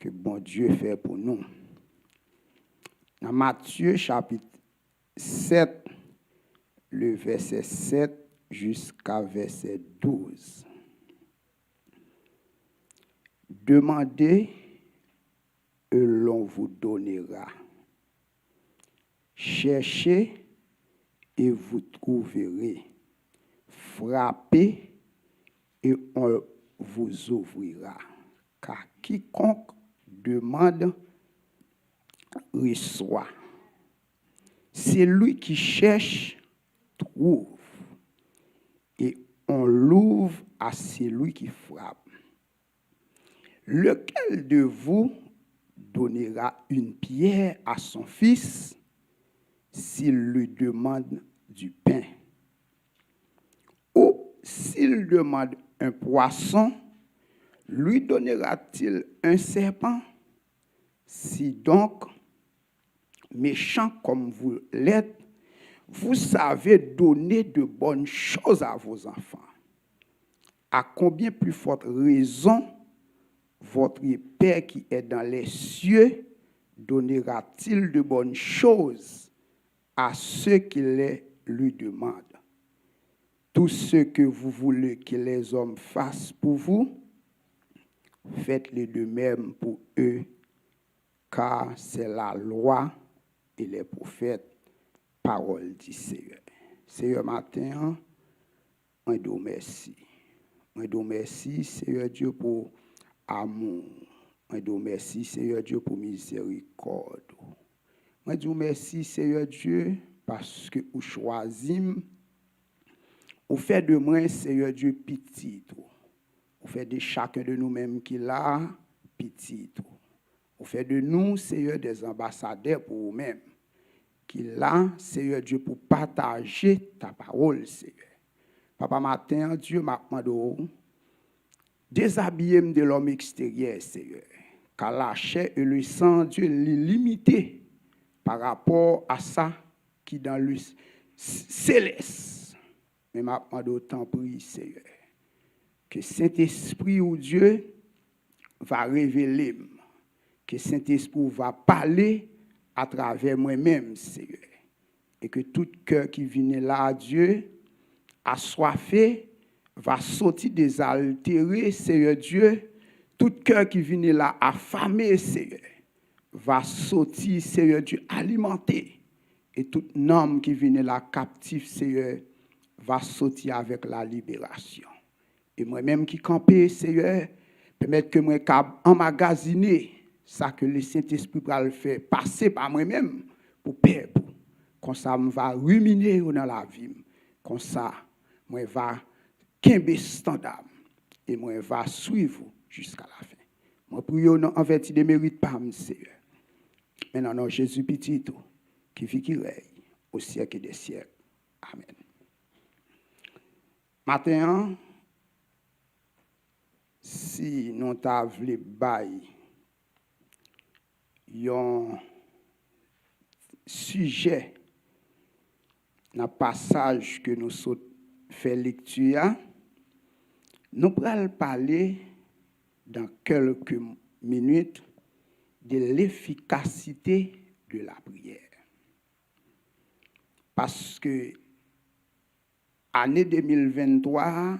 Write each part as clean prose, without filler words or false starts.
que bon Dieu fait pour nous. Dans Matthieu chapitre 7, le verset 7 jusqu'à verset 12. Demandez et l'on vous donnera. Cherchez et vous trouverez. Frappez et on vous ouvrira. Car quiconque demande reçoit. Celui qui cherche trouve. Et on l'ouvre à celui qui frappe. Lequel de vous donnera une pierre à son fils s'il lui demande du pain? Ou s'il demande un poisson, lui donnera-t-il un serpent? Si donc, méchant comme vous l'êtes, vous savez donner de bonnes choses à vos enfants, à combien plus forte raison votre Père qui est dans les cieux donnera-t-il de bonnes choses à ceux qui les lui demandent? Tout ce que vous voulez que les hommes fassent pour vous, faites-le de même pour eux, car c'est la loi et les prophètes, parole du Seigneur. Seigneur, matin, on te remercie. On te remercie, Seigneur Dieu, pour amour. On te remercie, Seigneur Dieu, pour miséricorde. On te remercie, Seigneur Dieu, parce que vous choisissez, vous faites de moi, Seigneur Dieu, petit. Vous faites de chacun de nous-mêmes qui l'a, petit. Vous faites de nous, Seigneur, des ambassadeurs pour vous-même. Qui là, Seigneur Dieu, pour partager ta parole, Seigneur. Papa, matin, Dieu m'a demandé déshabiller de l'homme extérieur, Seigneur. Car la chair et le sang, Dieu, les limité par rapport à ça qui est dans le céleste. Mais m'a demandé autant prier, Seigneur, que Saint-Esprit ou Dieu va révéler, que Saint-Esprit va parler à travers moi-même, Seigneur. Et que tout cœur qui vient là à Dieu, assoiffé, va sortir désaltéré, Seigneur Dieu. Tout cœur qui vient là affamé, Seigneur, va sortir, Seigneur Dieu, alimenté. Et tout homme qui vient là captif, Seigneur, va sortir avec la libération. Et moi-même qui campé, Seigneur, permettre que moi emmagasiner ça que le Saint-Esprit va le faire passer par moi-même pour perdre. Comme ça, je va ruminer dans la vie. Comme ça, moi va quimber standard et moi va suivre jusqu'à la fin. Moi prie en vertu des mérites par mon Seigneur. Maintenant, non, Jésus petit qui vit qui règne au siècle des siècles. Amen. Maintenant, si nous t'avons les bails, un sujet dans le passage que nous faisons lecture, nous allons parler dans quelques minutes de l'efficacité de la prière. Parce que l'année 2023,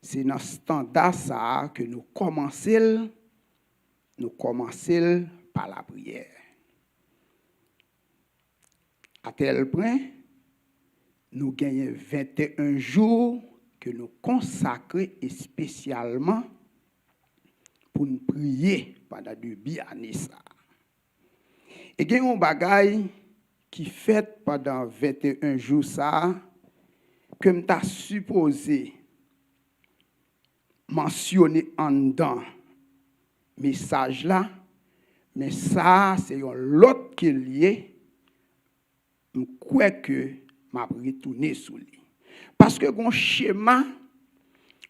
c'est dans ce standard ça que nous commençons par la prière. À tel point, nous gagnons 21 jours que nous consacrons spécialement pour nous prier pendant 2 années. Et il y a un bagage qui fait pendant 21 jours ça, que nous avons supposé mentionner en dedans message là, mais ça c'est l'autre qui est lié. Je crois que je vais retourner sur lui. Parce que mon schéma,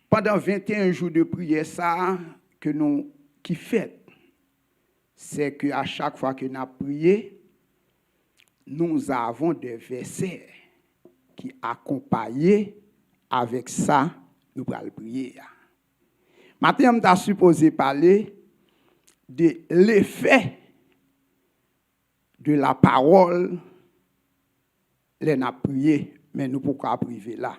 pendant 21 jours de prière, ça, que nous qui fait, c'est qu'à chaque fois que nous avons prié, nous avons des versets qui accompagnent avec ça, nous allons prier. Maintenant, je suis supposé parler de l'effet de la parole, les n'a prié, mais nous pouvons pas priver là.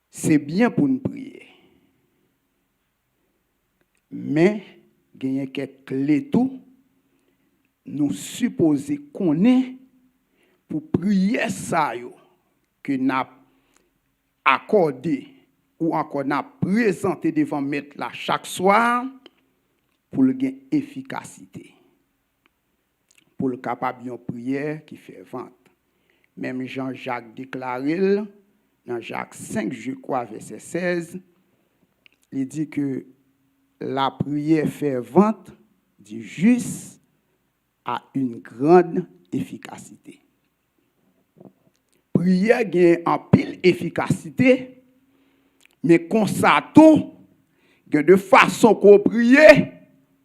C'est bien pour nous prier. Mais, il y a quelques clés tout, nous supposons qu'on est pour prier ça, que nous avons accordé ou encore nous avons présenté devant mettre là chaque soir pour le gain efficacité. Pour le capable d'une prière qui fait vente. Même Jean-Jacques déclaré dans Jacques 5, je crois, verset 16, il dit que la prière fervente du juste a une grande efficacité. Prière gagne en pile efficacité, mais constato que de façon qu'on prie,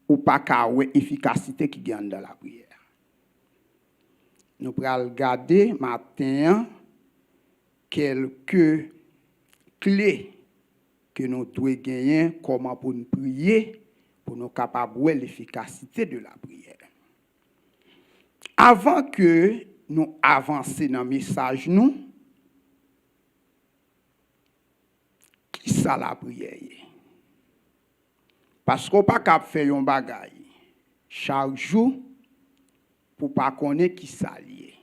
ou pas qu'à efficacité qui gagne dans la prière. Nous allons regarder matin quelques clés que nous devons gagner, comment pour nous prier, pour nous capables de l'efficacité de la prière. Avant que nous avancions dans le message, qui ça la prière? Parce qu'on ne peut pas faire un bagage chaque jour pour ne pas connaître qui ça lié.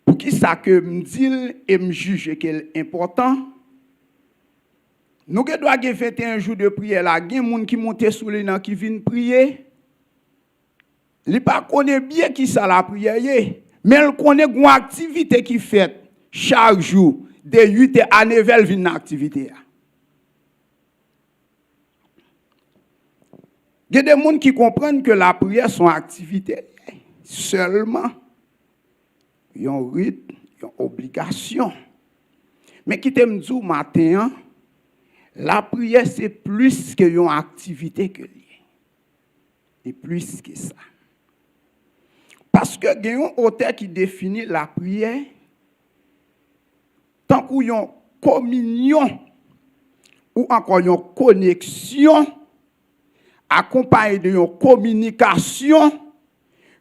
Pour qui ça que me dit et me juge qu'elle est important, nous devons faire 21 jours de prière là, il y a des gens qui montent sous les noms qui viennent prier. Il ne connaît pas bien qui ça la prière, mais il connaît une activité qui fait chaque jour, de 8 à 9 heures, une activité. Il y a des gens qui comprennent que la prière sont activité seulement. Il y a un rythme, il y a une obligation. Mais qui t'aime dire matin, la prière c'est plus qu'une activité que lié. Et plus que ça. Parce que il y a un auteur qui définit la prière tant qu'il y a une communion ou encore une connexion accompagnée d'une communication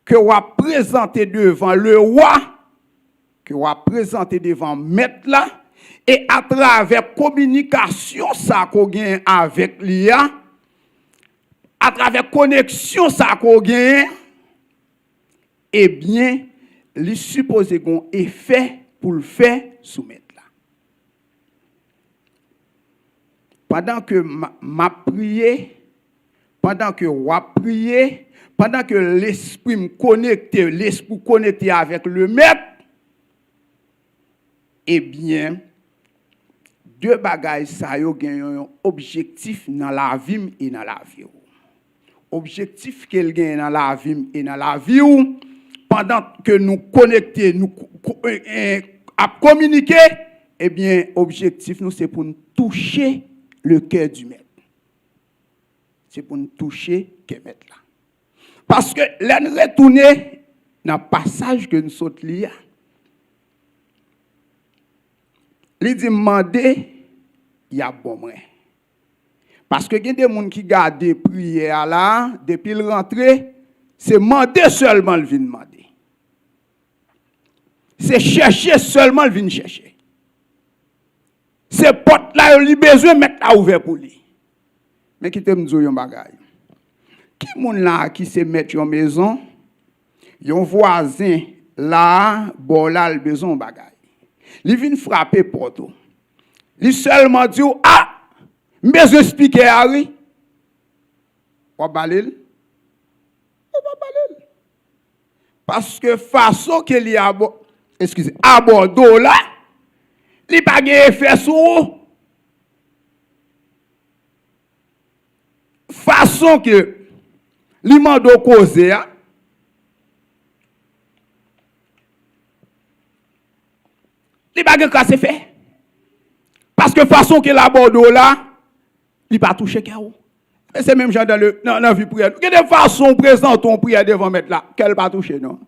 que vous présentez devant le roi, que vous présentez devant maître là, et à travers communication ça qu'on gagne avec l'IA, à travers connexion ça qu'on gagne, eh bien, il suppose qu'on effet pour le faire soumettre là. Pendant que m'a prié, pendant que vous priez, pendant que l'esprit me connecte, l'esprit connecté avec le maître, eh bien, deux bagages ça yo gagne un objectif dans la vie et dans la vie. Objectif qu'elle gagne dans la vie et dans la vie pendant que nous connecter, nous à communiquer, eh bien, objectif nous c'est pour nous toucher le cœur du maître. C'est pour nous toucher le maître là. Parce que là nous retourner dans le passage que nous sommes lire. Il dit demander, il y a bon moins. Parce que il y a des gens qui gardent prière là depuis le rentrée, c'est demander seulement le vient demander. C'est chercher seulement le vient chercher. C'est porte là il besoin mettre à ouvert pour lui. Mais qui te me dit un bagage. Qui moun là qui se mettre en maison, yon voisin là, bon là le besoin bagage. Il vient frapper porte. Il seulement dit ah, besoin expliquer Harry. Ou balil. Parce que façon que li a à Bordeaux là, il pas gain effet sur façon que li mando causer il pas gain casse fait. Parce que façon que la Bordeaux là, il pas toucher cœur. C'est même genre dans la vie prière. Il y a des façons présentes on prière devant mettre là, qu'elle pas toucher non.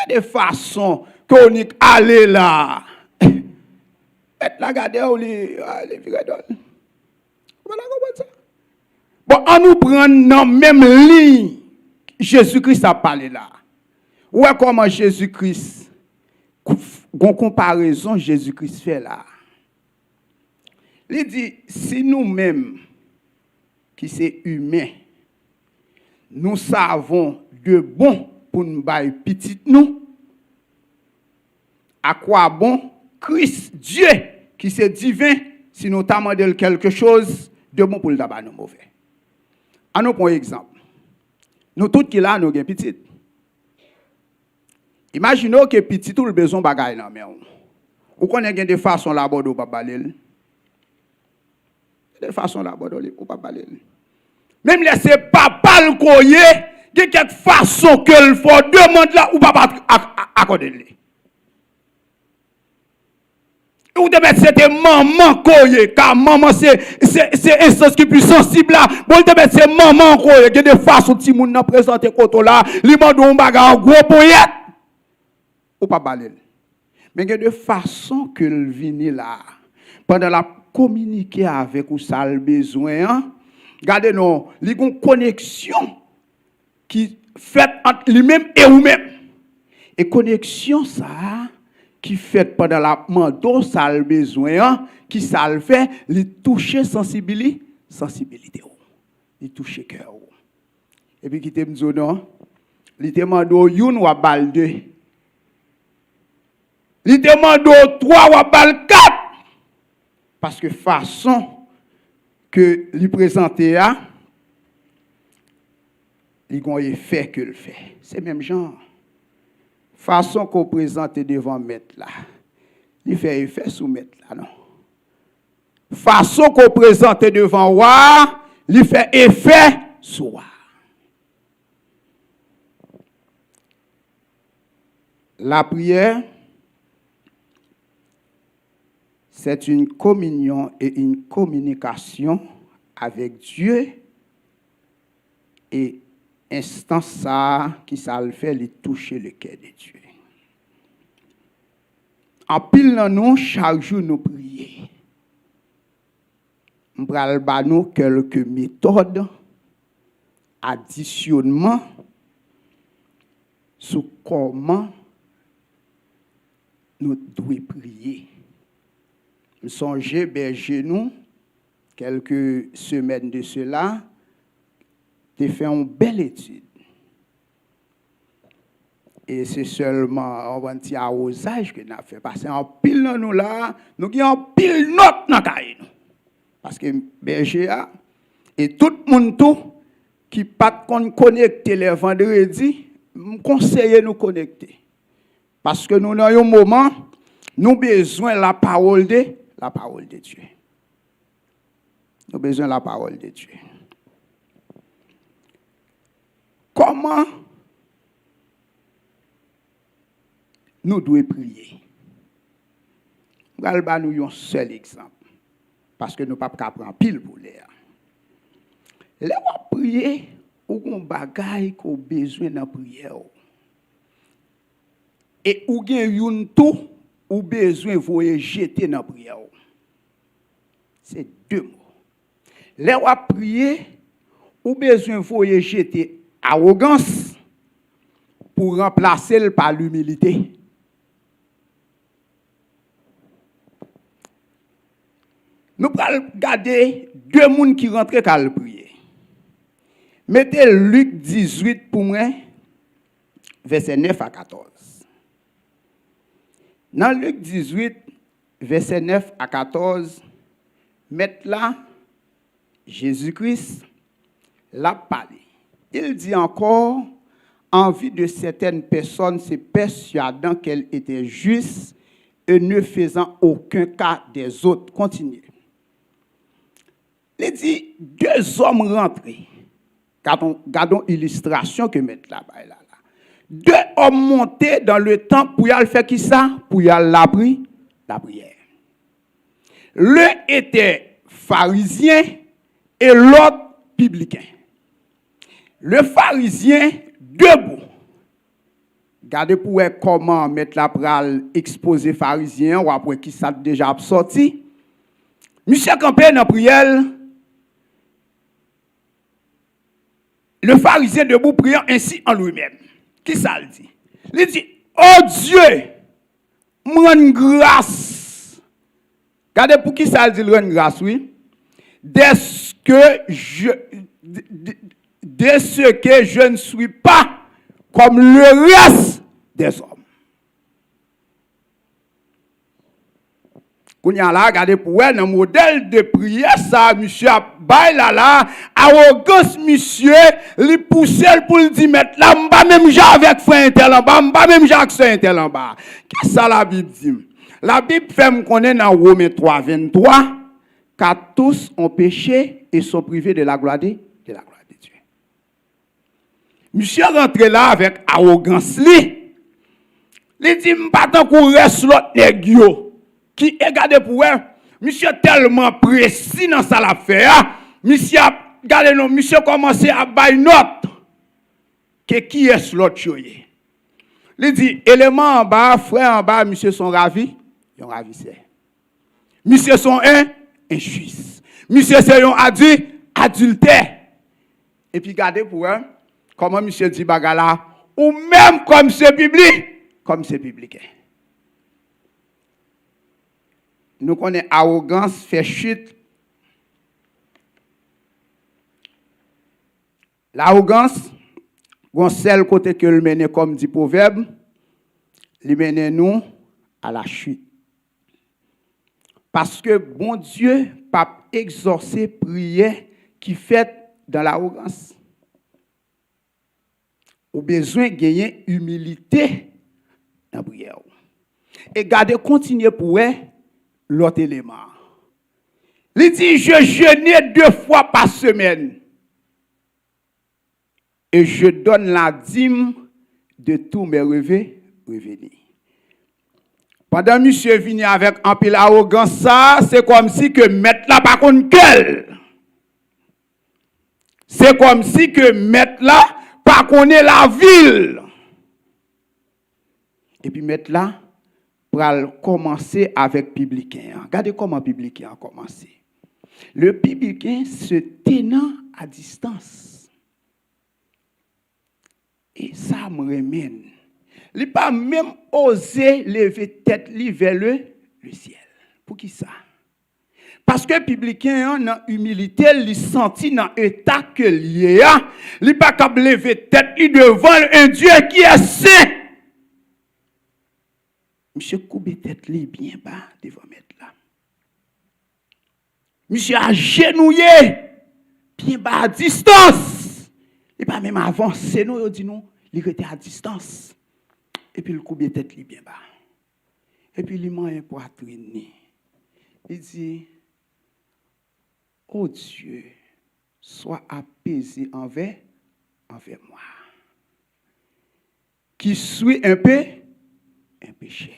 Il y a des façons qu'on y aller là. Mettre là regardez les viradol. Voilà comment ça. Bon, on nous prend dans même ligne Jésus-Christ a parlé là. Ouais, comment Jésus-Christ, une comparaison Jésus-Christ fait là. Il dit, si nous-mêmes, qui sommes humains, nous savons de bon pour nous bailler petit nous, à quoi bon Christ, Dieu, qui c'est divin, si nous demandons quelque chose de bon pour le tabac nous mauvais. À nous prendre exemple. Nous tous qui là, nous avons petit. Imaginons que petit tout le besoin bagaille nan mais ou connaît des façons là-bas de pas baler. Des façons là-bas de pas baler. Même laisser papa le coyer, il y a quelque façon que le faut demander là ou pas accorder. Ou de mettre c'était maman coyer car maman c'est instance qui plus sensible là. Bon de mettre c'est maman coyer, il y a des façons ti moun nan présenter koto là, li mande un bagage gros poyette. Ou pas baler. Mais il y a de façon que le vini là pendant la communiquer avec ou ça le besoin. Regardez non, il y a une connexion qui fait entre lui-même et vous-même. Et connexion ça qui fait pendant la mando ça le besoin qui ça le fait, il toucher sensibilité, il toucher cœur. Et puis qui te dit non, il te demande une ou balle deux. Il demande 3 ou bal 4. Parce que façon que lui présenter a, il y a un effet que le fait. C'est même genre. Façon qu'on présente devant maître là. Il fait effet sous maître là, non. Façon qu'on présente devant roi, il fait effet sous roi. La prière, c'est une communion et une communication avec Dieu et instant ça qui ça le fait, les toucher le cœur de Dieu. En pile dans nous, chaque jour nous prier. Nous prenons quelques méthodes, additionnement, sur comment nous devons prier. Nous songeons berger nous, quelques semaines de cela, tu fait une belle étude. Et c'est seulement un petit arrosage que nous avons fait. Parce qu'en pile dans nous là, nous avons pile note dans nous. Parce que berger a, et tout le monde tout, qui pas connecté les vendredis, nous conseille nous connecter. Parce que nous, dans un moment, nous avons besoin de la parole de Dieu. Nous avons besoin de la parole de Dieu. Comment nous devons prier? Nous allons nous un seul exemple. Parce que nous ne pouvons pas prendre pile pour l'air. Là, on prier, ou on bagaille qu'on a besoin de prière. Et ou gen yon tout, ou besoin de jeter dans la prière. C'est 2 mots. Là, on prier, ou besoin de jeter arrogance pour remplacer par l'humilité. Nous allons regarder 2 personnes qui rentrent à le prier. Mettez Luc 18 pour moi, verset 9 à 14. Dans Luc 18, verset 9 à 14, mettez là, Jésus-Christ l'a parlé. Il dit encore, en vue de certaines personnes, se persuadant qu'elles étaient justes et ne faisant aucun cas des autres. Continuez. Il dit, 2 hommes rentrés. Gardons l'illustration que mettre là-bas. 2 hommes montés dans le temple pour y aller faire qui ça? Pour y aller la prière. L'un était pharisien et l'autre publicain. Le pharisien, debout, Gardez pour voir comment mettre la pral exposer pharisien ou après qui ça déjà sorti. Monsieur campé dans prière. Le pharisien debout priant ainsi en lui-même. Qui ça le dit? Il dit, oh Dieu, me rende grâce. Regardez pour qui ça le dit, rendre grâce, oui. Dès ce que je ne suis pas comme le reste des hommes. Quand y a là, regardez pour un modèle de prière, ça, monsieur, là, arrogance, monsieur, li pousse pour le dire, mettre là, m'ba même j'ai avec frère intel en bas, m'ba même j'ai avec soeur intel en bas. Qu'est-ce que ça la Bible dit? La Bible fait me connaître dans Romains 3, 23, car tous ont péché et sont privés de la gloire de Dieu. Monsieur rentre là avec arrogance, li dit, m'pas tant qu'on reste l'autre nèg qui est gardé pour elle, monsieur tellement précis dans ça l'affaire, monsieur a gardé non, monsieur commencé à bailler note que qui est l'autre chose. Il dit élément en bas, frère en bas, monsieur sont ravis, ils ont ravissé. Monsieur sont injuste. Monsieur c'est un adultère. Et puis gardez pour elle, comment monsieur dit bagala ou même comme c'est biblique. Nous connaissons arrogance, fait chute. L'arrogance, on seul côté que le mène comme dit proverbe, il mène nous à la chute. Parce que bon Dieu pas exaucer prière qui fait dans l'arrogance. Au besoin de gagner humilité dans la prière. Et garder continuer pour l'autre élément. Il dit, je jeûne 2 fois par semaine. Et je donne la dîme de tous mes revenus. Pendant monsieur vient avec un peu l'arrogance, ça, c'est comme si que mettre là par contre quel. C'est comme si que mettre là par contre la ville. Et puis mettre là, pour commencer avec publicain. Regardez comment publicain a commencé. Le publicain se tenant à distance. Et ça me remène. Il n'a pas même osé lever tête vers le ciel. Pour qui ça? Parce que publicain, dans humilité, il sentit dans l'état que il a. Il n'a pas capable de lever tête devant un Dieu qui est saint. Monsieur coupe tête li bien bas devant mettre là. Monsieur agenouillé bien bas à distance. Il pas même avancé non, il dit non, il était à distance. Et puis il coupe tête li bien bas. Et puis il m'a un poitrine. Il dit oh Dieu, sois apaisé envers moi. Qui suis un péché.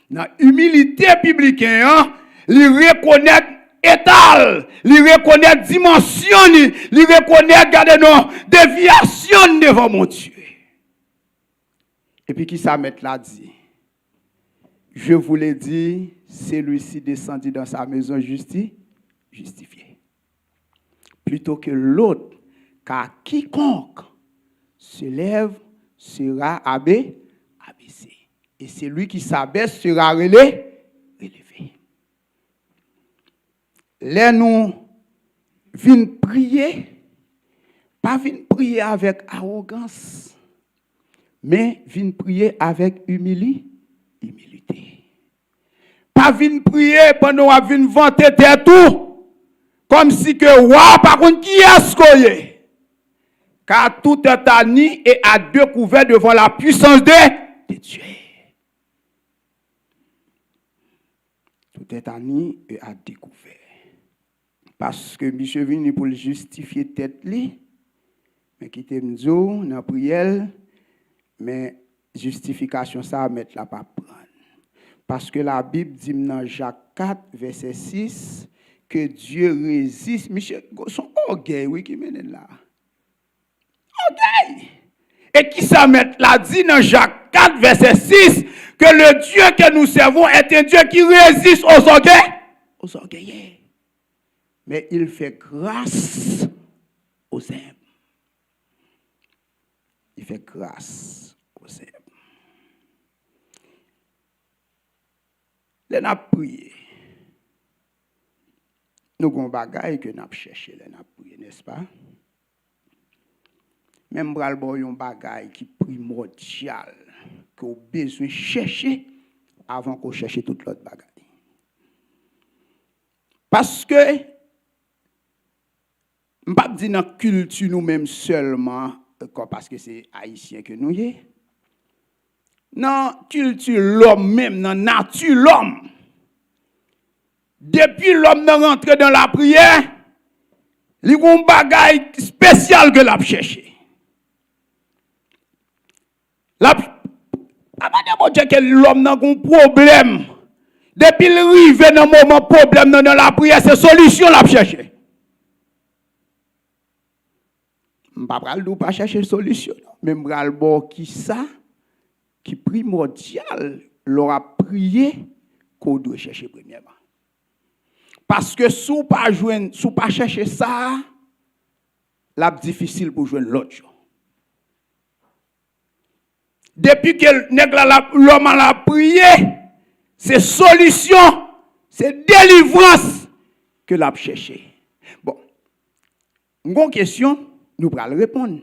Dans l'humilité publique, il reconnaît étal, il reconnaît dimension, il reconnaît garder nos déviations devant mon Dieu. Et puis qui ça met là dit, je vous l'ai dit, celui-ci descendit dans sa maison justifié. Plutôt que l'autre, car quiconque se lève sera abaissé. Et celui qui s'abaisse sera relevé. Là, nous venons prier, pas venons prier avec arrogance, mais venons prier avec humilité. Pas venons prier pendant qu'on venons vanter tout, comme si que, waouh, par contre, qui est-ce qu'on est? Car tout est ani et a découvert devant la puissance de Dieu. Tout est ani et a découvert. Parce que monsieur venu pour justifier tête li, mais qui te m'dou dans prière, mais justification ça mettre la pas prendre. Parce que la Bible dit dans Jacques 4 verset 6 que Dieu résiste, monsieur son orgueil oui qui mène là. Orgueil. Et qui ça met là dit dans Jacques 4, verset 6, que le Dieu que nous servons est un Dieu qui résiste aux orgueils, aux orgueilleux. Mais il fait grâce aux humbles. Il fait grâce aux humbles. Les n'a prié. Nous avons des bagailles que nous avons cherché, les n'a prié, n'est-ce pas? Même bral bon yon bagaille qui primordial que vous besoin chercher avant qu'on cherche toute l'autre bagaille. Parce que on pas dire dans culture nous même seulement parce que c'est haïtien que nous y. Dans culture l'homme même dans nature l'homme. Depuis l'homme n'a rentré dans la prière, il y a un bagaille spécial que l'a cherché. Que l'homme n'a pas problème. Depuis le rive dans le moment problème dans la prière, c'est solution l'a chercher. Je ne vais pas chercher solution. Mais je vais qui ça, qui primordial, leur a prié qu'on doit chercher premièrement. Parce que si vous ne pas chercher ça, c'est difficile pour joindre l'autre chose. Depuis que l'homme a prié, c'est solution, c'est délivrance que l'a cherché. Bon, une question, nous allons répondre.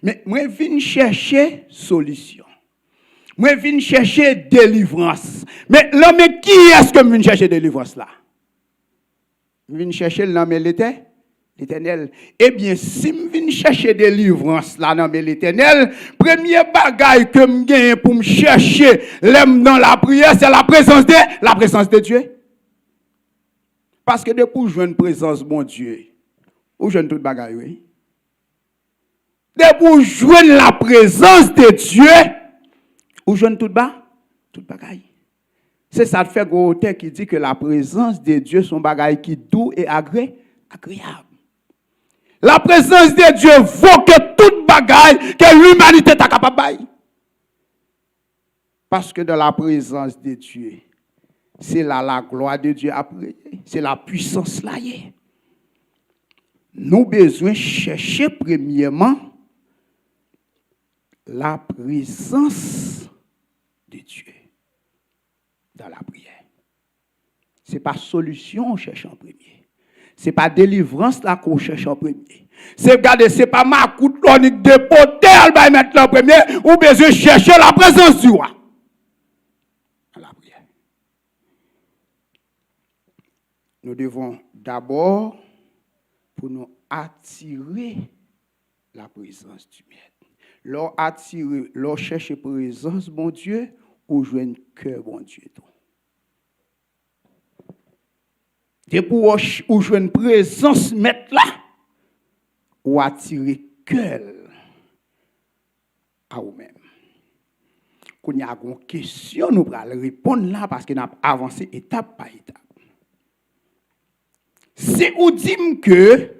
Mais moi, je viens chercher solution. Moi, je viens chercher délivrance. Mais l'homme, qui est-ce que je viens chercher délivrance là? Je viens chercher l'homme l'Éternel. Eh bien, si je viens chercher délivrance là dans l'Éternel, premier bagaille que je gagne pour me chercher l'homme dans la prière, c'est la présence de Dieu. Parce que depuis que je joue une présence de mon Dieu, où je joue toute bagaille, oui. Depuis que je joue la présence de Dieu, où je joue toute bagaille. C'est ça qui fait gros auteur qui dit que la présence de Dieu sont bagaille qui doux et agréable. La présence de Dieu vaut que toute bagaille que l'humanité est capable de. Parce que dans la présence de Dieu, c'est là la gloire de Dieu après. C'est la puissance là. Nous avons besoin de chercher premièrement la présence de Dieu dans la prière. Ce n'est pas solution qu'on cherche en premier. Ce n'est pas délivrance là qu'on cherche en premier. C'est pas ma coup de tonique de poter à mettre en premier ou besoin de chercher la présence du roi. Dans la prière. Nous devons d'abord pour nous attirer la présence du maître. Leur attirer, leur chercher présence, bon Dieu, ou jouer cœur, bon Dieu. Et pour jouer une présence, mettre là, ou attirer cœur à vous-même. Quand il y a une question, nous allons répondre là parce que nous avons avancé étape par étape. Si vous dites que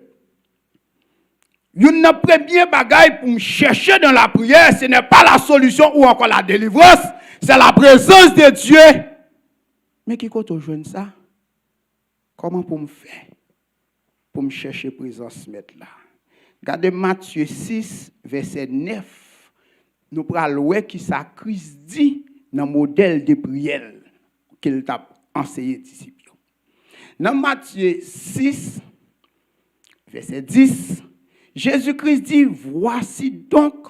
une première bagaille pour me chercher dans la prière, ce n'est pas la solution ou encore la délivrance, c'est la présence de Dieu. Mais qui compte rejoindre ça? Comment pour me faire? Pour me chercher présence mettre là. Regardez Matthieu 6, verset 9. Nous prenons voir qui ça Christ dit dans le modèle de prière qu'il t'a enseigné disciples. Dans Matthieu 6, verset 10, Jésus-Christ dit, voici donc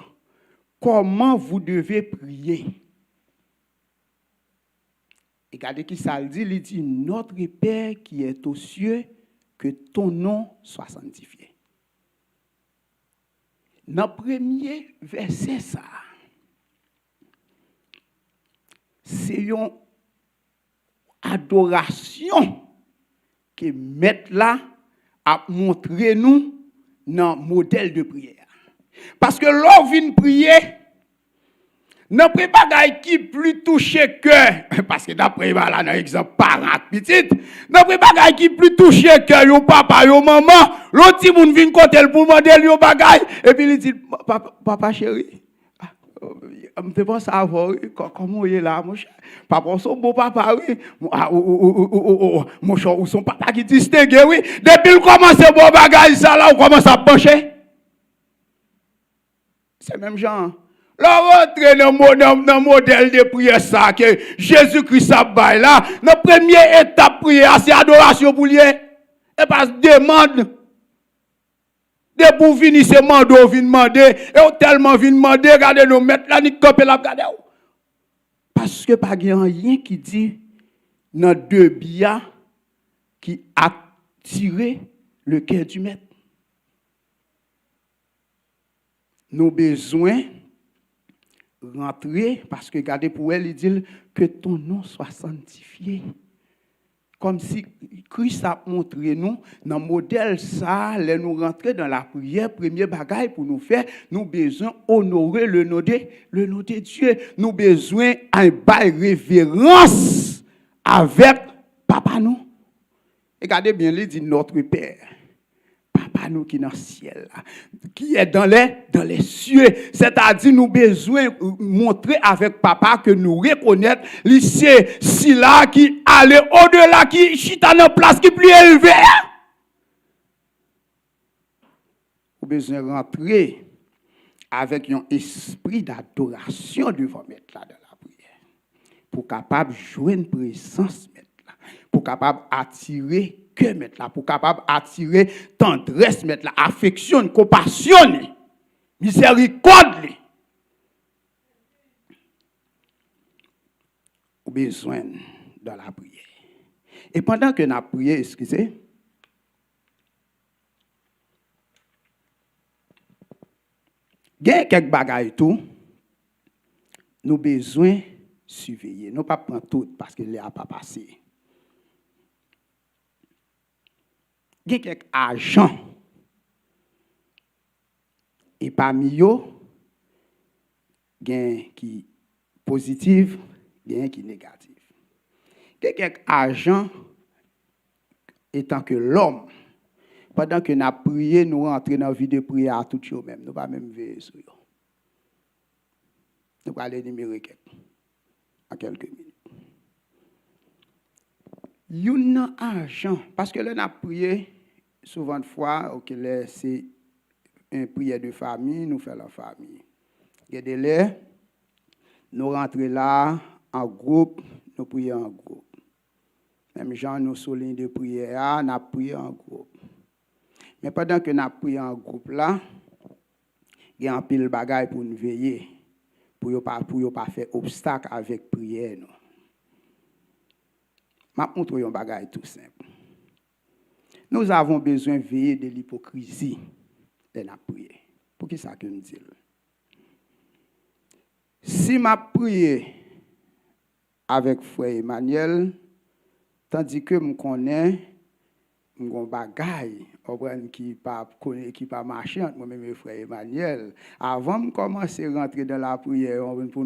comment vous devez prier. Et regardez qui ça dit, il dit, notre Père qui est aux cieux, que ton nom soit sanctifié. Dans le premier verset, ça, c'est une adoration que mettre là à montrer nous dans le modèle de prière. Parce que l'on vient prier, n'a pas qui plus touché que, parce que d'après là, dans l'exemple parent petite, n'a pas qui plus touché que yo papa, yo maman, l'autre petit moun vient côté pour demander yo bagay, et puis il dit, papa chéri, Je ne peux pas savoir comment il est là, mon cher. Papa, son beau papa, oui. Mon cher, ou son papa qui distingue, oui. Depuis qu'il commence à beau bagage, ça là, on commence à pencher. C'est même genre. Là, rentre dans le modèle de prière, ça, que Jésus-Christ a baillé là. Notre première étape prière, c'est adoration pour lui. Et pas demande. De pour venir, c'est mando, vient demander. Et on tellement vient demander, regardez nous mettre là, ni camper là, regardez. Parce que pas rien qui dit dans deux biens qui a tiré le cœur du maître. Nous besoin rentrer, parce que regardez pour elle, il dit que ton nom soit sanctifié. Comme si Christ a montré nous, dans le modèle ça, nous rentrer dans la prière, premier bagaille pour nous faire, nous besoin honorer le nom de Dieu. Nous besoin un bail révérence avec papa nous. Regardez bien, il dit notre Père. Papa nous qui est dans le ciel, qui est dans les cieux. C'est-à-dire, nous besoin montrer avec papa que nous reconnaissons lycée, si là qui allait au-delà, qui chita dans place qui plus élevée. Nous besoin rentrer avec un esprit d'adoration devant mettre là dans la prière. Pour capable jouer une présence mettre là. Pour capable attirer que mettre là, pour capable attirer tendresse mettre là, affection, compassion, miséricorde. Ou besoin dans la prière. Et pendant que nous avons prié, excusez, il y a quelques bagailles tout, nous avons besoin de surveiller. Nous ne pas prendre tout parce qu'il n'est pas passé. Il y a quelques agents. Et parmi eux, il y a qui positif, il y a qui négatif. Il y a quelques agents étant que l'homme, pendant que nous avons prié, nous rentrons dans la vie de prière à tout chose même. Nous ne pas même veiller sur eux. Nous allons aller numérer en quelques minutes. Il y a un agent, parce que là, nous avons prié, souvent de fois, c'est une prière de famille, nous faisons la famille. Regardez-les, nous rentrons là en groupe, nous prions en groupe. Même gens, nous soulignons de prière, nous prions en groupe. Mais pendant que nous prions en groupe là, il y a un pile de bagaille pour nous veiller, pour ne pas faire obstacle avec prière. Je vais vous montrer un bagaille tout simple. Nous avons besoin de veiller de l'hypocrisie de la prière. Pour qui ça que nous dit? Si ma prière avec frère Emmanuel, tandis que je connais un bagaille qui pas marcher entre moi-même et frère Emmanuel, avant de commencer à rentrer dans la prière pour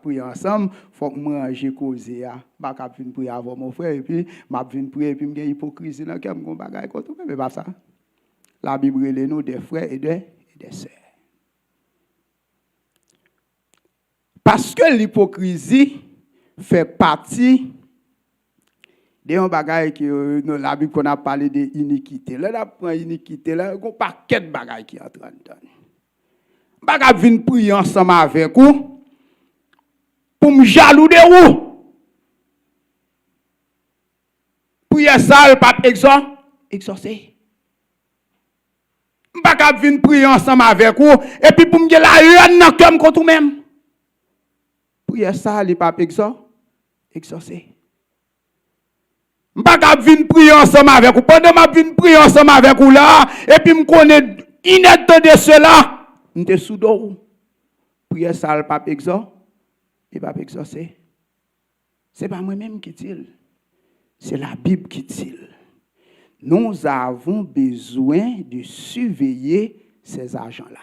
prier ensemble, il faut que je mange causer. Je ne peux pas prier avant mon frère et puis je vais prier et puis je vais hypocrisie dans le mon bagaille contre moi, mais pas ça. La Bible est nous des frères et des sœurs. Parce que l'hypocrisie fait partie de un bagage que dans la Bible qu'on a parlé de iniquité. Là, on prend iniquité, là, on a un paquet de bagages qui entrent dedans. Bagage vient prier ensemble avec vous pour me jaloux de vous. Prier ça, le pape exorcer. Bagage vient prier ensemble avec vous et puis pour me dire la haine dans comme contre vous-même. Prier ça, le pape exorcer. Je ne vais pas venir prier ensemble avec vous. Pendant que je viens prier ensemble avec vous là, et puis je connais inepte de cela, je suis sous d'eau. Prier ça, le pape exorcer. Ce n'est pas moi-même qui dis, c'est la Bible qui dit. Nous avons besoin de surveiller ces agents-là.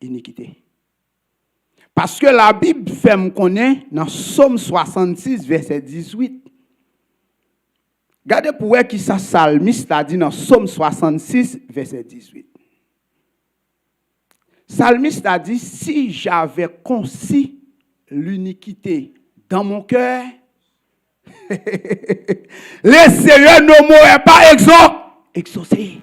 Iniquité. Parce que la Bible fait me connaître dans Somme 66, verset 18. Regardez pour voir qui ça psalmiste a dit dans Somme 66, verset 18. Psalmiste a dit, si j'avais conçu l'iniquité dans mon cœur, le Seigneur ne m'aurait pas exaucé.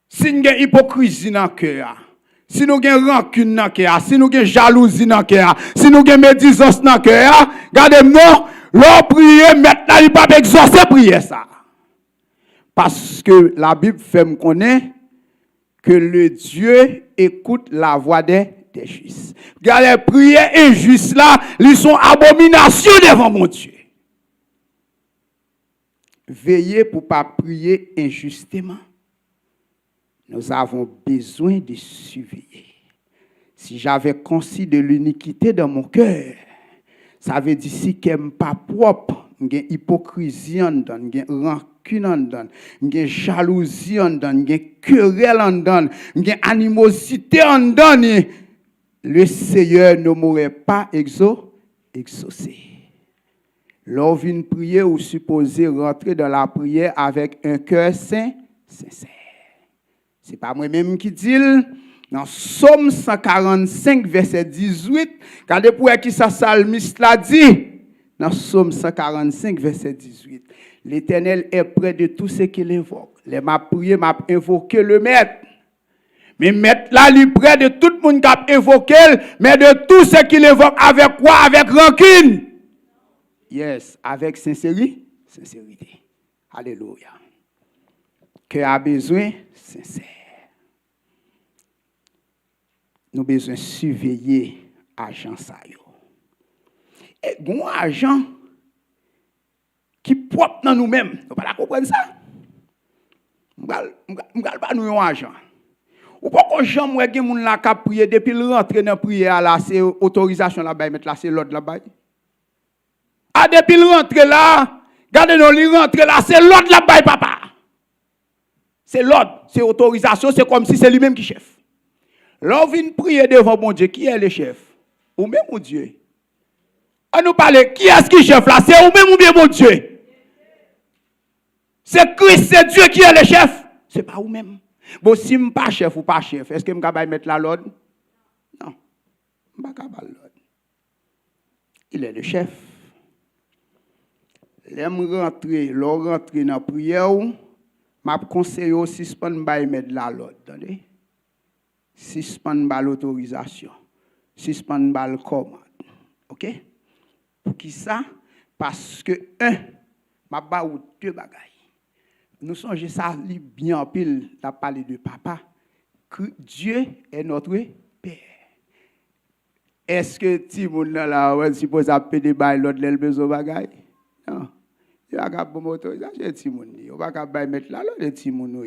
Si nous avons hypocrisie dans le cœur, si nous avons rancune dans le cœur, si nous avons jalousie dans le cœur, si nous avons médisance dans le cœur, regardez-moi, l'on prie, maintenant il ne peut pas exaucer prier ça. Parce que la Bible fait me connaître que le Dieu écoute la voix des justes. Regardez, les prières injustes là, ils sont abominations devant mon Dieu. Veillez pour ne pas prier injustement. Nous avons besoin de surveiller. Si j'avais conçu de l'iniquité dans mon cœur, ça veut dire si je n'aime pas propre, j'ai hypocrisie en dedans, j'ai rancune en dedans, j'ai jalousie en dedans, j'ai querelle en dedans, j'ai animosité en dedans, le Seigneur ne m'aurait pas exaucé. Lorsque vous venez prier, vous supposez rentrer dans la prière avec un cœur sincère. Ce n'est pas moi-même qui dis. Dans Somme 145, verset 18, regardez pour qui ça psalmiste l'a dit. Dans Somme 145, verset 18. L'Éternel est près de tout ce qu'il évoque. Les m'a prié, m'a invoqué le Maître. Mais Maître là, il est près de tout le monde qui a évoqué, mais de tout ce qu'il évoque avec quoi? Avec rancune. Yes, avec sincérité. Alléluia. Que a besoin sincère. Nous avons besoin de surveiller l'agent. Et un agent qui est propre dans nous-mêmes. Vous ne pouvez pas comprendre ça? Nous ne pouvons pas nous un agent. Ou pas qu'on jamais des gens là qui prier depuis le rentrer dans la prière là, c'est autorisation là-bas, mettre là, c'est l'ordre là-bas. Ah, depuis le rentrer là, regardez-nous, le rentrer là, c'est l'ordre là-bas, papa. C'est l'ordre, c'est autorisation, c'est comme si c'est lui-même qui chef. Là, on vient prier devant mon Dieu. Qui est le chef? Ou même mon Dieu? On nous parle, qui est-ce qui chef là? C'est ou même ou bien mon Dieu? C'est Christ, c'est Dieu qui est le chef. C'est pas ou même. Bon, si je ne suis pas chef ou pas chef, est-ce que je vais mettre la l'ordre? Non. Je ne vais pas mettre l'ordre. Il est le chef. L'aime rentrer dans la prière, je conseille aussi de ne mettre la l'ordre. Suspendre l'autorisation, suspendre la commande. OK? Pour qui ça? Parce que, ma ba ou deux bagailles. Nous songeons ça bien en pile, la parler de papa, que Dieu est notre Père. Est-ce que Timoun là, on suppose appeler des bails, l'autre l'el besoin bagaille? Non. Il y a un bon autorisation, Timoun. On va pas mettre là, l'autre Timoun.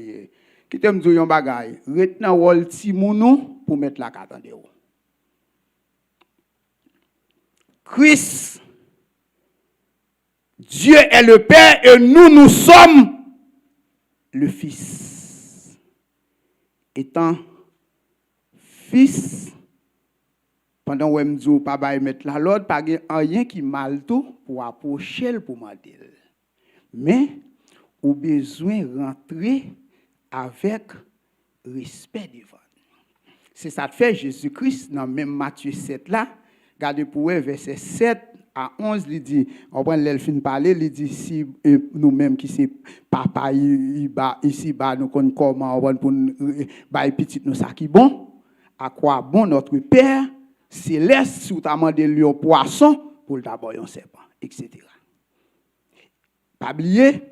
Qui t'aime dire un bagay, retenez wol timounou pour mettre la carte en dehors. Christ, Dieu est le Père et nous sommes le Fils. Étant Fils, pendant que je dis pas mettre la l'ordre, pas rien qui mal tout pour approcher pour m'aider. Mais ou besoin rentrer avec respect devant. C'est ça que fait Jésus-Christ dans même Matthieu 7 là. Regardez pour verset 7 à 11, il dit, on prend l'elfine parler, il dit si nous-mêmes qui c'est papa ici nous connaissons comment on pour ba petit nous ça qui bon, à quoi bon notre Père céleste si tu as demandé lui un poisson pour d'abord un serpent, etc. Pas oublier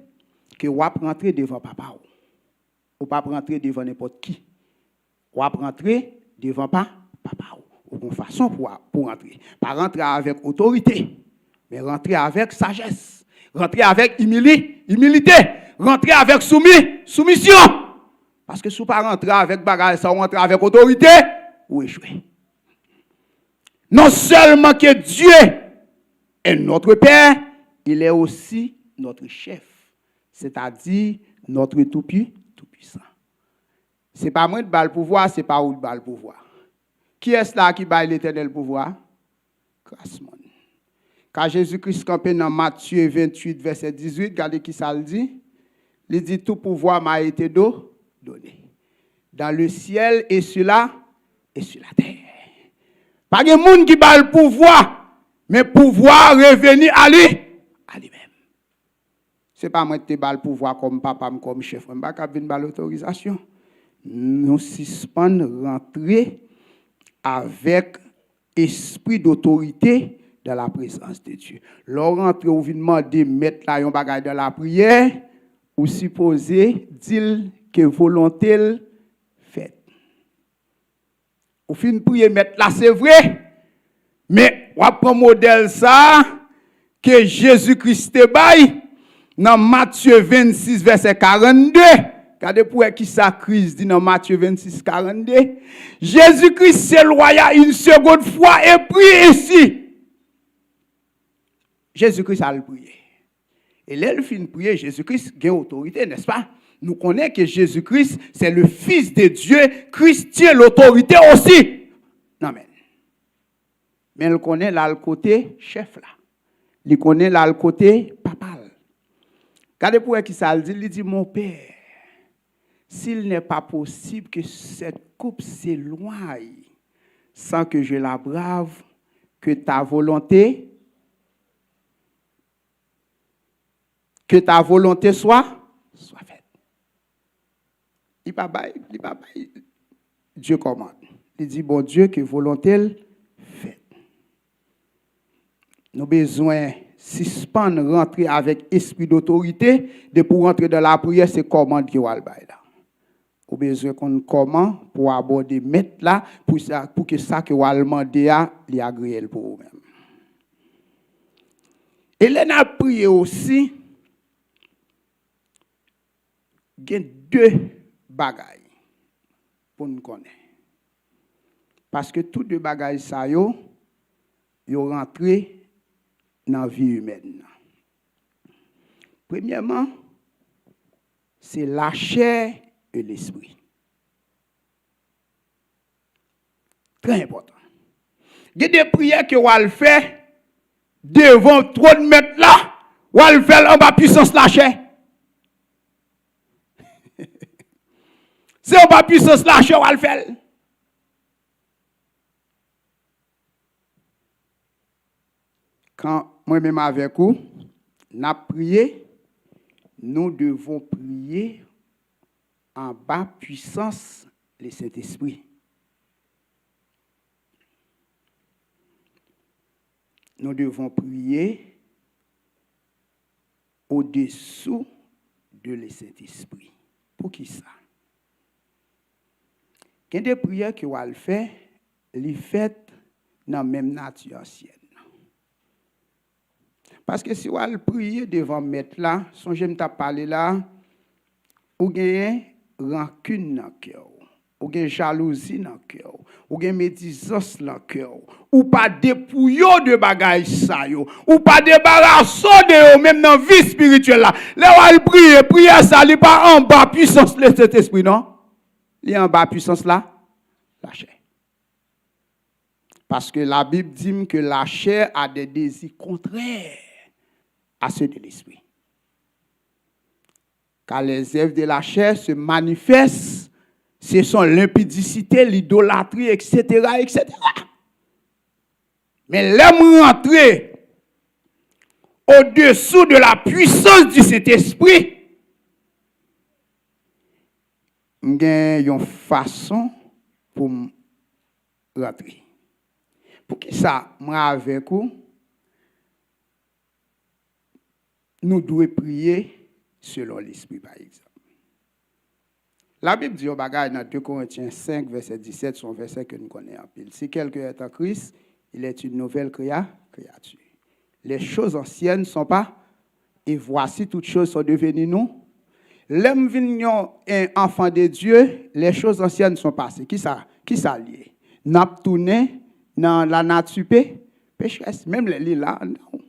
que on va rentrer devant papa. Ou pas rentrer devant n'importe qui. Ou pas rentrer devant papa. Ou une façon pour rentrer. Pas rentrer avec autorité, mais rentrer avec sagesse. Rentrer avec humilité. Rentrer avec soumission. Parce que si vous ne rentrez pas avec bagage, ça rentre avec autorité, ou échouez. Non seulement que Dieu est notre Père, il est aussi notre chef. C'est-à-dire notre tout-puissant. Ce n'est pas moi qui bats le pouvoir, ce n'est pas où qui bat le pouvoir. Qui est-ce là qui bat l'éternel pouvoir? Christ. Quand Jésus-Christ campait dans Matthieu 28, verset 18, regardez qui ça le dit. Il dit tout pouvoir m'a été donné. dans le ciel et sur la terre. Pas de monde qui a le pouvoir, mais pouvoir revenir à lui-même. Ce n'est pas moi qui ai le pouvoir comme papa, comme chef. Je ne vais pas venir l'autorisation. Nous suspendons rentrer avec esprit d'autorité dans la présence de Dieu. Lorsque rentrer ou vient demander mettre là un bagage dans la prière, ou supposer dire que volonté faite. Ou fin prier mettre là c'est vrai, mais on prend modèle ça que Jésus-Christ te baille dans Matthieu 26 verset 42. Regardez pour qui sa crise dit dans Matthieu 26 42. Jésus-Christ s'éloigna une seconde fois et prie ici. Jésus-Christ a le prié. Et là, le fin prier, Jésus-Christ a autorité, n'est-ce pas? Nous connaissons que Jésus-Christ, c'est le Fils de Dieu. Christ tient l'autorité aussi. Amen. Mais il connaît là le côté chef là. Il connaît là le côté papa. Regardez pour qui ça dit, il dit, mon Père, s'il n'est pas possible que cette coupe s'éloigne sans que je la brave, que ta volonté soit faite. Il pas Dieu commande. Il dit, bon Dieu, que volonté faite. Nous avons besoin de suspendre, rentrer avec esprit d'autorité, de pour rentrer dans la prière, c'est commande qui va le bail là. Nous avons besoin qu'on comment pour aborder mettre là, pour que ça que va demander à lui agréer pour vous-même. Et là, nous avons prié aussi. Il y a deux bagailles pour nous connaître. Parce que tous deux bagailles, ça y est rentré dans la vie humaine. Premièrement, c'est la chair et l'esprit. Très important. Il y a des prières que vous faire devant trop de mètres là, vous faire en bas puissance la chair. C'est en bas puissance la chair, vous faire. Quand moi-même avec vous, n'a prié, nous devons prier en bas puissance le Saint-Esprit. Nous devons prier au-dessous de le Saint-Esprit. Pour qui ça? Il y a des prières que vous allez faire, les faites dans la même nature ancienne. Parce que si vous allez prier devant maître là, songez me parler là, ou gagnez rancune dans le cœur, ou gagnez jalousie dans le cœur, ou gagnez médisance dans le cœur, ou pas dépouillot de bagaille ça yo, ou pas débarrassant de yo même dans la vie spirituelle là. Là où elle prier ça, il pas en bas puissance de cet esprit non? Il est en bas puissance là, la chair. Parce que la Bible dit que la chair a des désirs contraires à ceux de l'esprit. Car les œuvres de la chair se manifestent, ce sont l'impudicité, l'idolâtrie, etc., etc. Mais l'aime rentrer au-dessous de la puissance du Saint-Esprit, il y a une façon pour rentrer. Pour qui ça, moi avec vous, nous devons prier selon l'Esprit, par exemple. La Bible dit au bagage dans 2 Corinthiens 5, verset 17, son verset que nous connaissons en pile. Si quelqu'un est en Christ, il est une nouvelle créature. Les choses anciennes ne sont pas, et voici toutes choses sont devenues nous. L'homme vignon est enfant de Dieu, les choses anciennes sont passées. Qui ça lié? N'a pas tourné dans la nature pécheresse, même les lits là, non.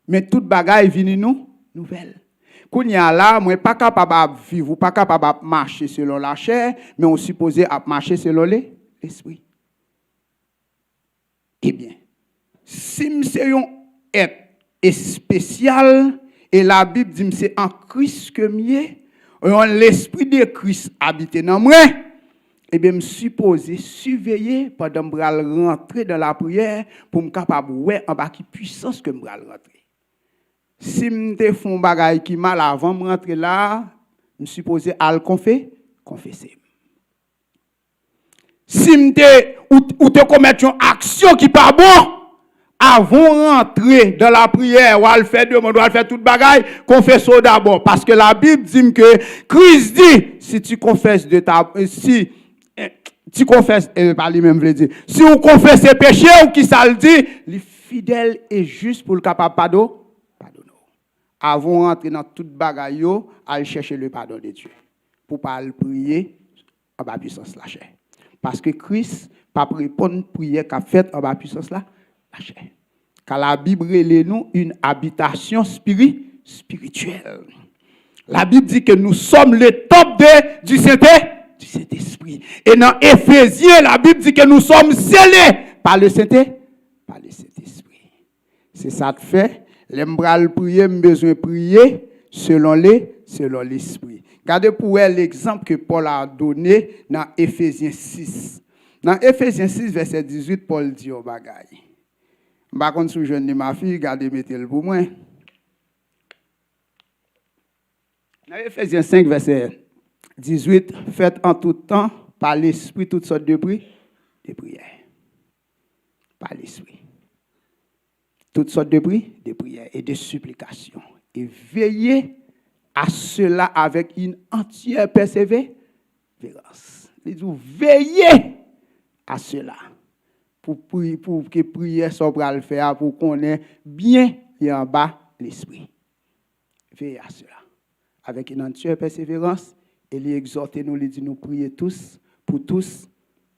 Mais toute bagaille vient nous nouvelle. Quand il y a là, moi pas capable de vivre, pas capable de marcher selon la chair, mais on supposé à marcher selon l'esprit. Eh bien, si nous sommes être spécial, et la Bible dit que c'est en Christ que mieux, l'esprit de Christ habite dans moi, et bien, je suis supposé surveiller pendant que je rentrer dans la prière pour me capable de voir en bas qui puissance que je rentrer. Si je fais un bagage qui mal avant de rentrer là, je suis supposé à le confesser. Si ou te commettre une action qui pas bon, avant de rentrer dans la prière, ou à le faire demande, ou à le faire toute bagaille, confesse d'abord. Parce que la Bible dit que Christ dit, si tu confesses de ta, si tu confesses, pas lui-même veut dire, si vous confessez péché ou qui ça le dit, le fidèle est juste pour le capable pardonner. Avant de rentrer dans toute bagaille, à chercher le pardon de Dieu. Pour pas le prier en bas puissance la chair. Parce que Christ pas répondre prière qu'a fait en bas puissance la chair. Car la Bible est nous une habitation spirituelle. La Bible dit que nous sommes le temple du Saint-Esprit. Et dans Éphésiens, la Bible dit que nous sommes scellés par le Saint-Esprit. C'est ça que fait. L'embral prier, besoin de prier selon l'esprit. Regardez pour elle l'exemple que Paul a donné dans Éphésiens 6. Dans Éphésiens 6, verset 18, Paul dit au bagaille. Par contre, si je ne ma fille, regardez, mettez-le pour moi. Dans Éphésiens 5, verset 18, faites en tout temps par l'esprit toutes sortes de prières. Par l'esprit. Toutes sortes de prières et de supplications. Et veillez à cela avec une entière persévérance. Veillez à cela. Pour que prière soit le faire, pour qu'on ait bien et en bas l'esprit. Veillez à cela. Avec une entière persévérance, et lui exhorter nous, lui dit nous prier tous, pour tous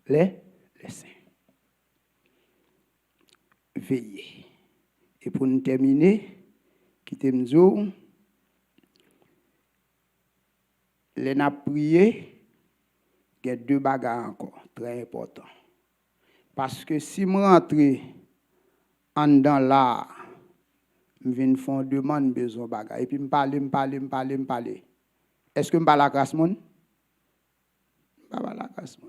les saints. Veillez. Et pour nous terminer, quittez nous, les n'a prié, il y a deux bagages encore, très importants. Parce que si je rentre en dedans là, je viens faire une demande, besoin de bagages, et puis je parle. Est-ce que je parle à la grâce, mon? Je parle à la grâce, mon.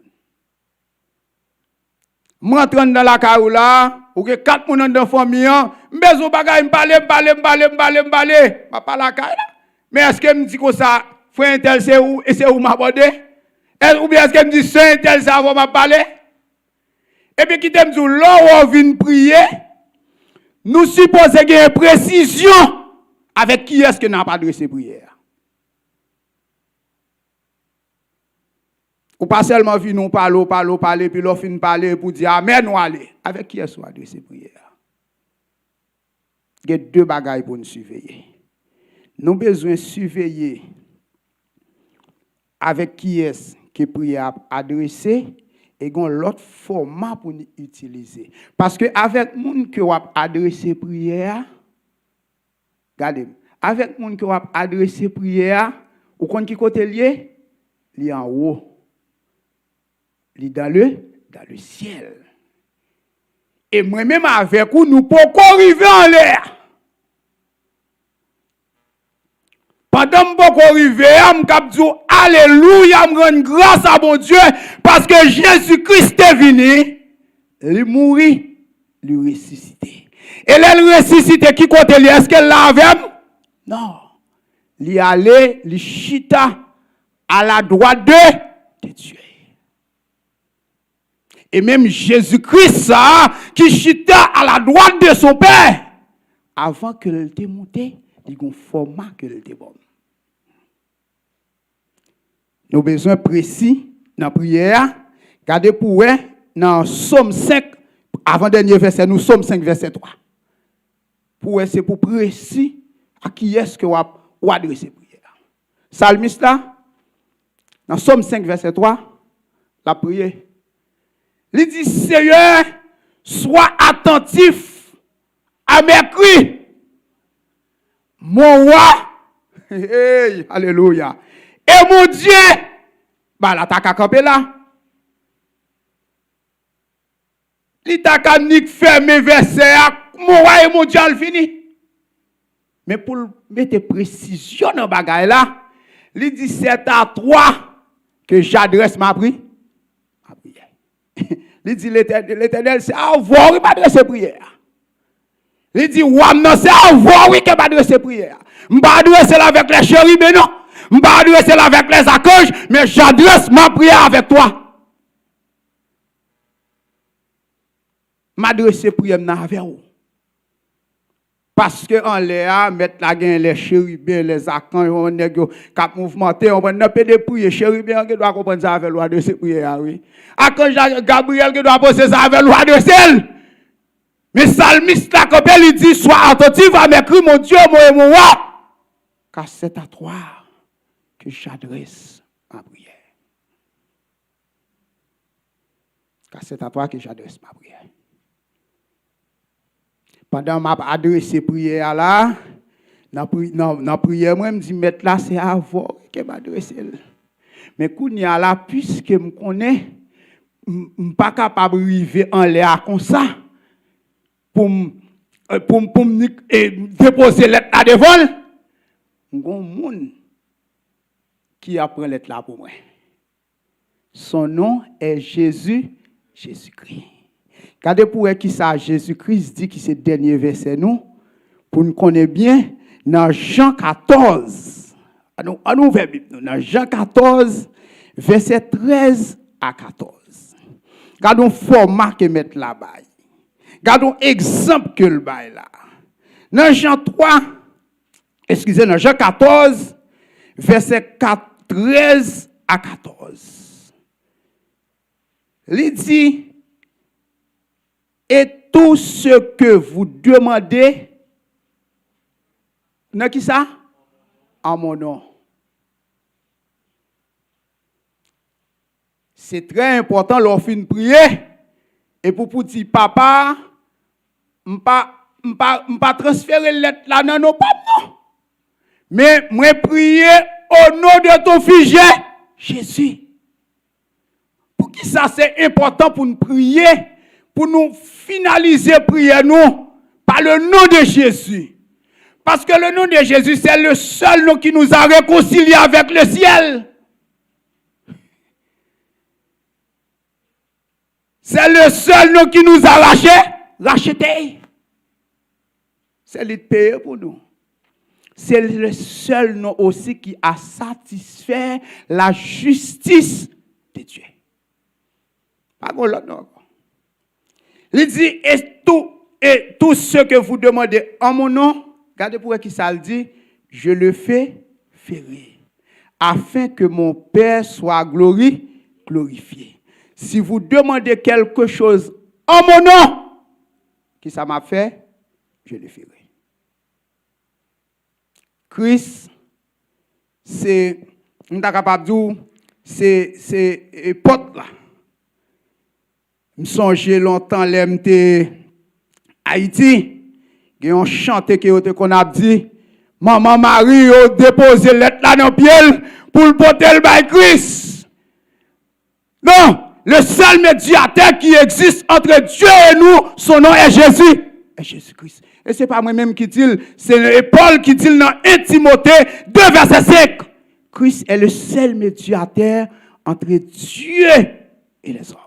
Je rentre dans la caille là, ou que 4 personnes dans la famille, je besoin de bagages, je parle. Je parle à la caille là. Mais est-ce que je me dis que ça, frère tel, c'est où, et c'est où m'aborder? Ou bien est-ce que je me dis, c'est tel, ça va m'appeler? Et puis, qui t'aime dire, là où on vient prier, nous supposons qu'il y ait une précision avec qui est-ce que nous n'avons pas adressé prière. Ou pas seulement venir nous parler, puis l'on fin parler pour dire Amen ou aller. Avec qui est-ce qu'on a adressé prière? Il y a deux bagages pour nous surveiller. Nous avons besoin de surveiller avec qui est-ce que prière adressée. Et l'autre format pour nous utiliser. Parce que avec les gens qui ont adressé prière, regardez, avec les gens qui ont adressé prière, ou quand qui côté lié, il est en haut. Il est dans le ciel. Et moi-même avec vous, nous pouvons arriver en l'air. Pendant que je suis arrivé, je dis Alléluia, je rends grâce à mon Dieu parce que Jésus-Christ est venu, il mourit, il ressuscité. Et il ressuscité, qui compte lui? Est-ce qu'elle l'a avec? Non. Il est allé, il chita à la droite de Dieu. Et même Jésus-Christ, qui chita à la droite de son Père, avant que le te monté, il y a un format que le te bon. Nous avons besoin précis dans la prière. Regardez pour eux, dans Somme 5, avant-dernier verset, nous sommes 5, verset 3. Pour eux, c'est pour précis à qui est-ce que vous adressez la prière. Psalmiste là, dans Somme 5, verset 3, la prière. Il dit, Seigneur, sois attentif à mes cris. Mon roi, hey, alléluia. Et mon Dieu, bah là, t'as qu'à camper là. Il t'a qu'à fermer verset, mon roi et mon Dieu, il fini. Mais pour mettre précision dans le bagage là, Il dit, c'est à toi que j'adresse ma prière. Il dit, l'Éternel, c'est à vous qui m'adresse prière. Il dit, non, c'est à vous qui m'adresse prière. Je ne vais pas adresser avec les chérubins, non. Je ne vais pas adresser avec les archanges, mais j'adresse ma prière avec toi. M'adresser prière avec vous. Parce que en l'air, mettre la gain les chérubins, les archanges, on est cap mouvementé, on va pas de prier. Chérubins qui doit comprendre ça avec loi de ces prières, oui. Archange Gabriel qui doit poser ça avec loi de sel. Mais psalmiste la copelle, il dit, sois attentif à mes cris, mon Dieu, mon et mon roi. Car c'est à toi que j'adresse ma prière. Car c'est à toi que j'adresse ma prière. Pendant ma adressé prière là, dans prière, moi, je me dis, mettre là, c'est à vous que m'adresse. Mais quand il y a là, puisque je connais, je ne suis pas capable d'arriver en l'air comme ça, pour déposer l'être là devant, il y a un monde qui apprend l'être là pour moi. Son nom est Jésus-Christ. Regardez pour qui ça, Jésus-Christ dit que c'est le dernier verset, nous, pour nous connaître bien, dans Jean 14, dans Jean 14, verset 13 à 14. Regardons le format que met là-bas. Regardons l'exemple que le bail là. Dans Jean 14, verset 13 à 14. Il dit, et tout ce que vous demandez, n'est-ce qui ça? En mon nom. C'est très important lorsqu'on finit de prier. Et pour dire, papa, je ne pas transférer lettre là dans nos papes, non. Mais moi prier au nom de ton fils Jésus. Pour qui ça c'est important pour nous prier? Pour nous finaliser prière nous par le nom de Jésus. Parce que le nom de Jésus, c'est le seul nom qui nous a réconciliés avec le ciel. C'est le seul nom qui nous a racheté. C'est le payé pour nous. C'est le seul nom aussi qui a satisfait la justice de Dieu. Pas l'autre nom. Il dit, et tout ce que vous demandez en mon nom, regardez pour qui ça le dit, je le fais férir, afin que mon Père soit glorifié. Si vous demandez quelque chose en mon nom, qui ça m'a fait, je le ferai. Christ, c'est, on est capable de dire, c'est pote là. Je me songe longtemps l'MT Haïti, qui ont chanté qu'on a dit, Maman Marie a déposé l'être là dans le pied pour le porter le bail Christ. Non, le seul médiateur qui existe entre Dieu et nous, son nom est Jésus. Et Jésus-Christ. Et ce n'est pas moi-même qui dit, c'est Paul qui dit dans 1 Timothée 2, verset 5. Christ est le seul médiateur entre Dieu et les hommes.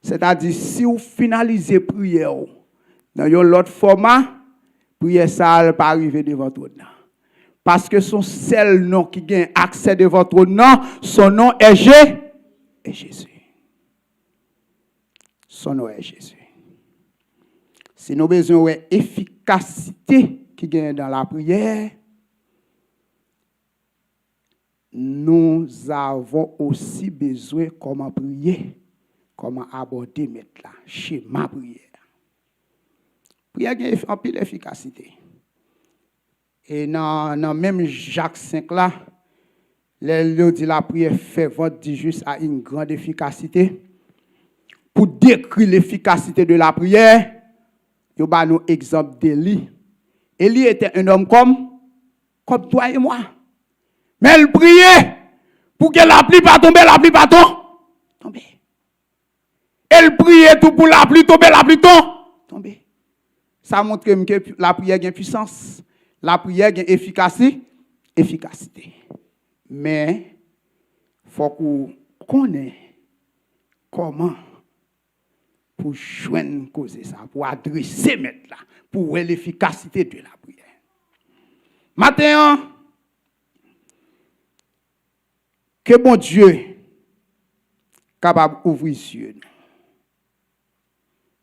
C'est-à-dire, si vous finalisez la prière dans l'autre format, prière ça ne va pas arriver devant votre nom. Parce que son seul nom qui gagne accès devant votre nom, son nom est Jésus. Son nom est Jésus. Si nous avons besoin d'efficacité qui gagne dans la prière, nous avons aussi besoin de comment prier. Comment aborder mettre là, schéma prière. Prière a en pile efficacité. Et dans même Jacques 5 là, le dit la prière fervente dit juste à une grande efficacité. Pour décrire l'efficacité de la prière, il y a un exemple d'Élie. Élie était un homme comme toi et moi. Mais il priait pour que la pluie pas tomber, la pluie pas tomber. Elle priait tout pour la pluie tomber. Ça montre que la prière a une puissance, la prière a une efficacité. efficacité. Mais il faut qu'on connaisse comment pour joindre cause ça, pour adresser mettre là, pour voir l'efficacité de la prière. Maintenant, que bon Dieu capable d'ouvrir les yeux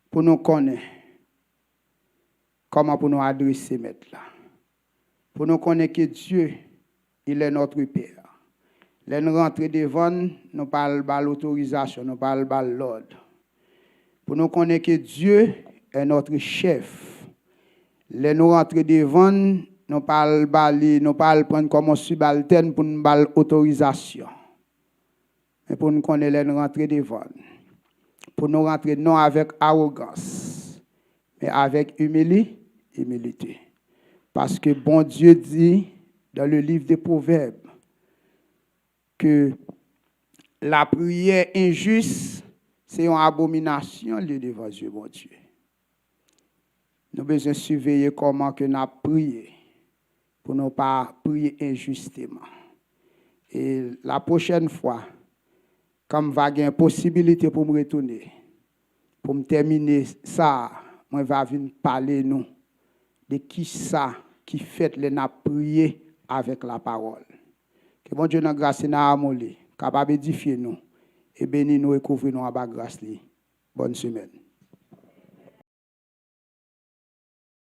pour nous connaître comment pour nous adresser mettre là. Pour nous connaître que Dieu, il est notre Père. Là, nous rentrons devant, nous parlons de l'autorisation, nous parlons de l'ordre. Pour nous connaître que Dieu est notre chef. Là, nous rentrons devant, nous parlons de prendre comme un subalterne pour nous parler d'autorisation. Mais pour nous connaître, là, nous rentrons devant. Pour nous rentrer non avec arrogance, mais avec humilité. Parce que bon Dieu dit dans le livre des Proverbes que la prière injuste, c'est une abomination devant Dieu, bon Dieu. Nous devons besoin surveiller comment que nous prions pour ne pas prier injustement. Et la prochaine fois, comme va avoir une possibilité pour me retourner, pour me terminer ça, moi va venir parler nous de qui ça qui fait les n'a prier avec la parole. Que bon Dieu nous grâce n'a amolé, capable d'édifier nous et bénir nous et couvrir nous à bas grâce. Bonne semaine.